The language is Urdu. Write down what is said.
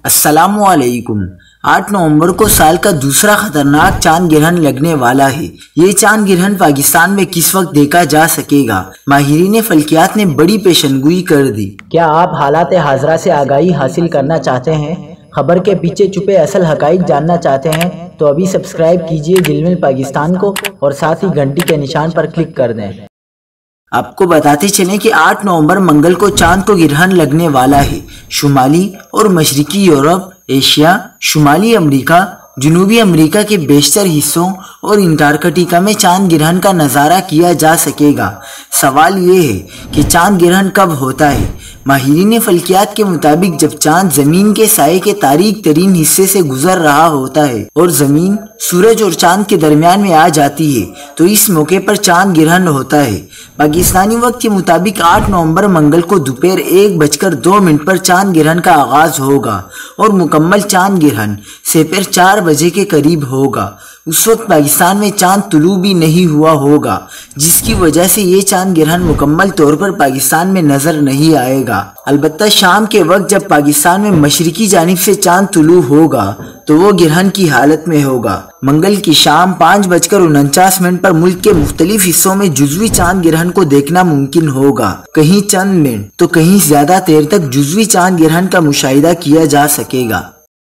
السلام علیکم۔ 8 نومبر کو سال کا دوسرا خطرناک چاند گرہن لگنے والا ہے۔ یہ چاند گرہن پاکستان میں کس وقت دیکھا جا سکے گا؟ ماہرین فلکیات نے بڑی پیشنگوئی کر دی۔ کیا آپ حالات حاضرہ سے آگاہی حاصل کرنا چاہتے ہیں؟ خبر کے پیچھے چھپے اصل حقائق جاننا چاہتے ہیں تو ابھی سبسکرائب کیجئے دل پاکستان کو اور ساتھ ہی گھنٹی کے نشان پر کلک کر دیں۔ آپ کو بتاتے چلیں کہ 8 نومبر منگل کو چاند کو گرہن لگنے والا ہے۔ شمالی اور مشرقی یورپ، ایشیا، شمالی امریکہ، جنوبی امریکہ کے بیشتر حصوں اور انٹارکٹیکا میں چاند گرہن کا نظارہ کیا جا سکے گا۔ سوال یہ ہے کہ چاند گرہن کب ہوتا ہے؟ ماہرین فلکیات کے مطابق جب چاند زمین کے سائے کے تاریک ترین حصے سے گزر رہا ہوتا ہے اور زمین سورج اور چاند کے درمیان میں آ جاتی ہے تو اس موقع پر چاند گرہن ہوتا ہے۔ پاکستانی وقت کے مطابق 8 نومبر منگل کو دوپہر 1:02 پر چاند گرہن کا آغاز ہوگا اور مکمل چاند گرہن سپہر 4 بجے کے قریب ہوگا۔ اس وقت پاکستان میں چاند طلوع بھی نہیں ہوا ہوگا، جس کی وجہ سے یہ چاند گرہن مکمل طور پر پاکستان میں نظر نہیں آئے گا۔ البتہ شام کے وقت جب پاکستان میں مشرقی جانب سے چاند طلوع ہوگا تو وہ گرہن کی حالت میں ہوگا۔ منگل کی شام 5:49 پر ملک کے مختلف حصوں میں جزوی چاند گرہن کو دیکھنا ممکن ہوگا۔ کہیں چند منٹ تو کہیں زیادہ دیر تک جزوی چاند گرہن کا مشاہدہ کیا جا سکے گا۔